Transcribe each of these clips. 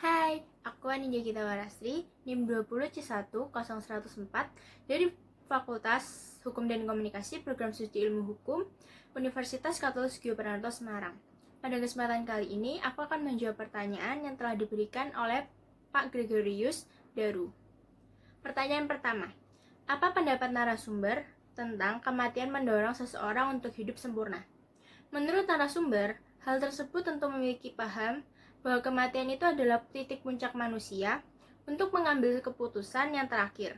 Hai, aku Anindya Gita Warasri, NIM 20C10104 dari Fakultas Hukum dan Komunikasi Program Studi Ilmu Hukum Universitas Katolik Segio Pranoto Semarang. Pada kesempatan kali ini, aku akan menjawab pertanyaan yang telah diberikan oleh Pak Gregorius Daru. Pertanyaan pertama, apa pendapat narasumber tentang kematian mendorong seseorang untuk hidup sempurna? Menurut narasumber, hal tersebut tentu memiliki paham bahwa kematian itu adalah titik puncak manusia untuk mengambil keputusan yang terakhir.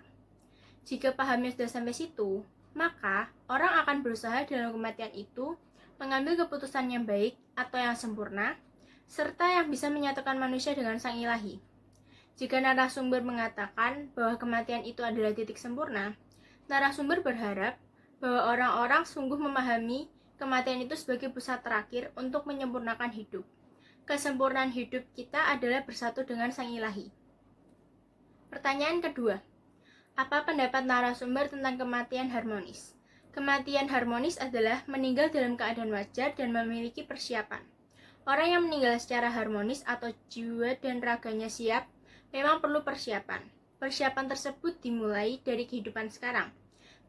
Jika pahamnya sudah sampai situ, maka orang akan berusaha dalam kematian itu mengambil keputusan yang baik atau yang sempurna, serta yang bisa menyatukan manusia dengan Sang Ilahi. Jika narasumber mengatakan bahwa kematian itu adalah titik sempurna, narasumber berharap bahwa orang-orang sungguh memahami kematian itu sebagai pusat terakhir untuk menyempurnakan hidup. Kesempurnaan hidup kita adalah bersatu dengan Sang Ilahi. Pertanyaan kedua, apa pendapat narasumber tentang kematian harmonis? Kematian harmonis adalah meninggal dalam keadaan wajar dan memiliki persiapan. Orang yang meninggal secara harmonis atau jiwa dan raganya siap memang perlu persiapan. Persiapan tersebut dimulai dari kehidupan sekarang.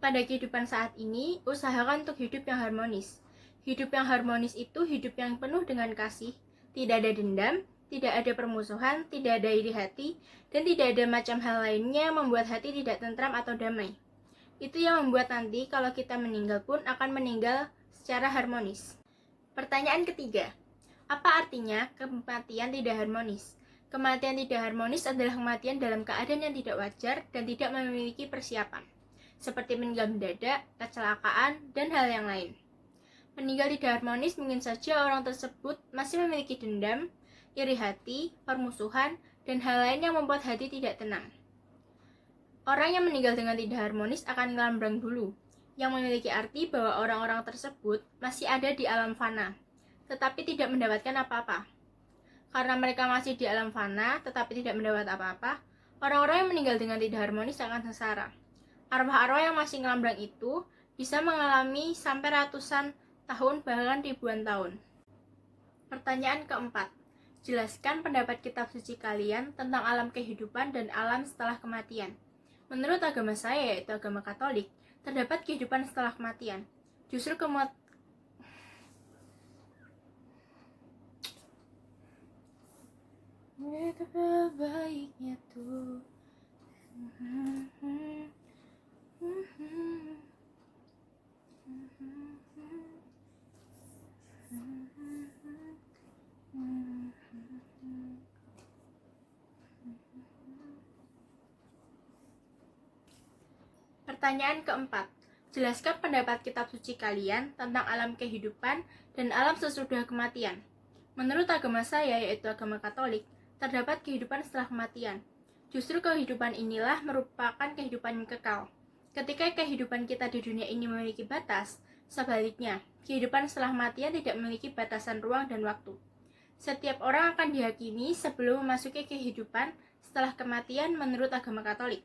Pada kehidupan saat ini, usahakan untuk hidup yang harmonis. Hidup yang harmonis itu hidup yang penuh dengan kasih, tidak ada dendam, tidak ada permusuhan, tidak ada iri hati, dan tidak ada macam hal lainnya yang membuat hati tidak tentram atau damai. Itu yang membuat nanti kalau kita meninggal pun akan meninggal secara harmonis. Pertanyaan ketiga, apa artinya kematian tidak harmonis? Kematian tidak harmonis adalah kematian dalam keadaan yang tidak wajar dan tidak memiliki persiapan, seperti meninggal mendadak, kecelakaan, dan hal yang lain. Meninggal tidak harmonis mungkin saja orang tersebut masih memiliki dendam, iri hati, permusuhan, dan hal lain yang membuat hati tidak tenang. Orang yang meninggal dengan tidak harmonis akan ngelambrang dulu, yang memiliki arti bahwa orang-orang tersebut masih ada di alam fana, tetapi tidak mendapatkan apa-apa. Karena mereka masih di alam fana, tetapi tidak mendapat apa-apa, orang-orang yang meninggal dengan tidak harmonis akan sengsara. Arwah-arwah yang masih ngelambrang itu bisa mengalami sampai ratusan tahun bahkan ribuan tahun. Pertanyaan keempat, jelaskan pendapat kitab suci kalian tentang alam kehidupan dan alam setelah kematian. Menurut agama saya, yaitu agama Katolik, terdapat kehidupan setelah kematian. Justru betapa baiknya tuh. Pertanyaan keempat, jelaskan pendapat kitab suci kalian tentang alam kehidupan dan alam sesudah kematian. Menurut agama saya, yaitu agama Katolik, terdapat kehidupan setelah kematian. Justru kehidupan inilah merupakan kehidupan yang kekal. Ketika kehidupan kita di dunia ini memiliki batas, sebaliknya, kehidupan setelah kematian tidak memiliki batasan ruang dan waktu. Setiap orang akan dihakimi sebelum memasuki kehidupan setelah kematian menurut agama Katolik.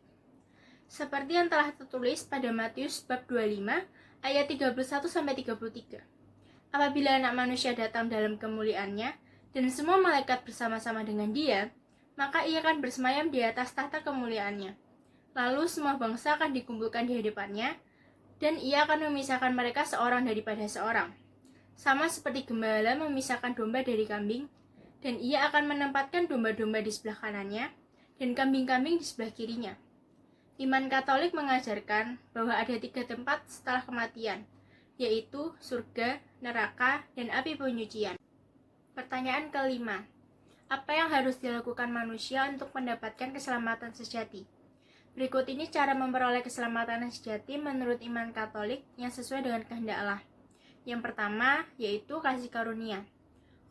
Seperti yang telah tertulis pada Matius bab 25 ayat 31-33. Apabila anak manusia datang dalam kemuliaannya dan semua malaikat bersama-sama dengan dia, maka ia akan bersemayam di atas tahta kemuliaannya. Lalu semua bangsa akan dikumpulkan di hadapannya, dan ia akan memisahkan mereka seorang daripada seorang. Sama seperti gembala memisahkan domba dari kambing, dan ia akan menempatkan domba-domba di sebelah kanannya, dan kambing-kambing di sebelah kirinya. Iman Katolik mengajarkan bahwa ada 3 tempat setelah kematian, yaitu surga, neraka, dan api penyucian. Pertanyaan kelima, apa yang harus dilakukan manusia untuk mendapatkan keselamatan sejati? Berikut ini cara memperoleh keselamatan sejati menurut iman Katolik yang sesuai dengan kehendak Allah. Yang pertama, yaitu kasih karunia.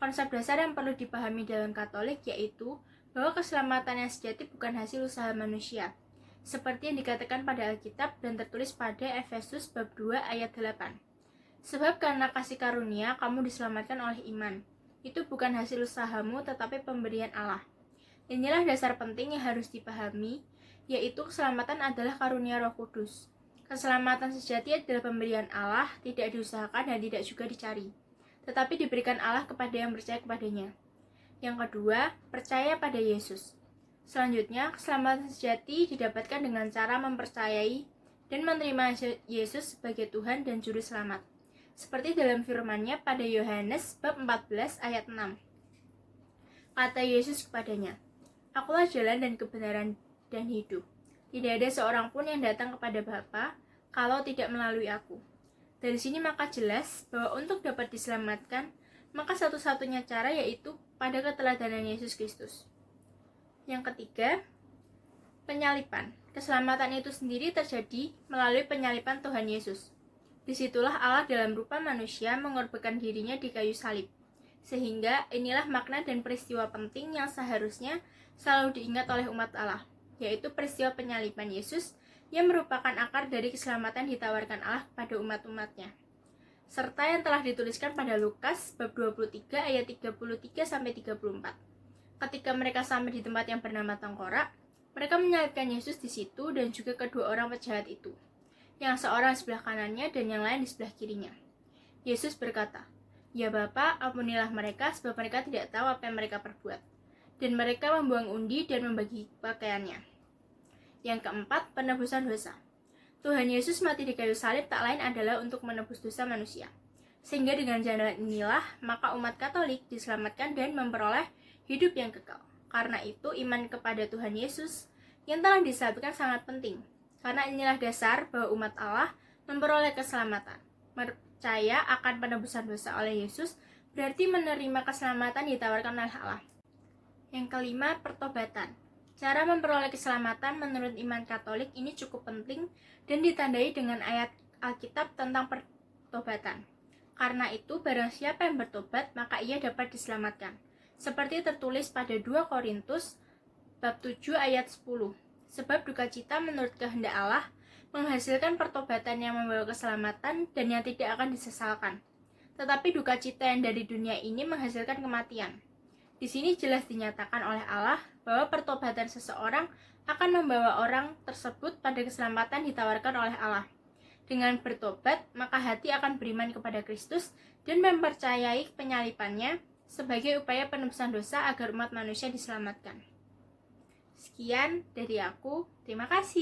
Konsep dasar yang perlu dipahami dalam Katolik yaitu bahwa keselamatan yang sejati bukan hasil usaha manusia, seperti yang dikatakan pada Alkitab dan tertulis pada Efesus bab 2 ayat 8. Sebab karena kasih karunia kamu diselamatkan oleh iman. Itu bukan hasil usahamu tetapi pemberian Allah. Inilah dasar penting yang harus dipahami, yaitu keselamatan adalah karunia Roh Kudus. Keselamatan sejati adalah pemberian Allah, tidak diusahakan dan tidak juga dicari, tetapi diberikan Allah kepada yang percaya kepadanya. Yang kedua, percaya pada Yesus. Selanjutnya, keselamatan sejati didapatkan dengan cara mempercayai dan menerima Yesus sebagai Tuhan dan Juru Selamat. Seperti dalam firman-Nya pada Yohanes bab 14 ayat 6. Kata Yesus kepadanya, "Akulah jalan dan kebenaran dan hidup. Tidak ada seorang pun yang datang kepada Bapa kalau tidak melalui aku." Dari sini maka jelas bahwa untuk dapat diselamatkan, maka satu-satunya cara yaitu pada keteladanan Yesus Kristus. Yang ketiga, penyalipan. Keselamatan itu sendiri terjadi melalui penyalipan Tuhan Yesus. Disitulah Allah dalam rupa manusia mengorbankan dirinya di kayu salib. Sehingga inilah makna dan peristiwa penting yang seharusnya selalu diingat oleh umat Allah, yaitu peristiwa penyalipan Yesus yang merupakan akar dari keselamatan ditawarkan Allah kepada umat-umatnya. Serta yang telah dituliskan pada Lukas bab 23 ayat 33-34. Ketika mereka sampai di tempat yang bernama Tengkorak, mereka menyalibkan Yesus di situ dan juga kedua orang penjahat itu, yang seorang di sebelah kanannya dan yang lain di sebelah kirinya. Yesus berkata, "Ya Bapa, ampunilah mereka sebab mereka tidak tahu apa yang mereka perbuat." Dan mereka membuang undi dan membagi pakaiannya. Yang keempat, penebusan dosa. Tuhan Yesus mati di kayu salib tak lain adalah untuk menebus dosa manusia. Sehingga dengan jalan inilah, maka umat Katolik diselamatkan dan memperoleh hidup yang kekal. Karena itu, iman kepada Tuhan Yesus yang telah disalibkan sangat penting. Karena inilah dasar bahwa umat Allah memperoleh keselamatan. Percaya akan penebusan dosa oleh Yesus berarti menerima keselamatan ditawarkan oleh Allah. Yang kelima, pertobatan. Cara memperoleh keselamatan menurut iman Katolik ini cukup penting dan ditandai dengan ayat Alkitab tentang pertobatan. Karena itu, barang siapa yang bertobat, maka ia dapat diselamatkan. Seperti tertulis pada 2 Korintus bab 7 ayat 10. Sebab duka cita menurut kehendak Allah menghasilkan pertobatan yang membawa keselamatan dan yang tidak akan disesalkan. Tetapi duka cita yang dari dunia ini menghasilkan kematian. Di sini jelas dinyatakan oleh Allah bahwa pertobatan seseorang akan membawa orang tersebut pada keselamatan ditawarkan oleh Allah. Dengan bertobat, maka hati akan beriman kepada Kristus dan mempercayai penyalipannya sebagai upaya penebusan dosa agar umat manusia diselamatkan. Sekian dari aku, terima kasih.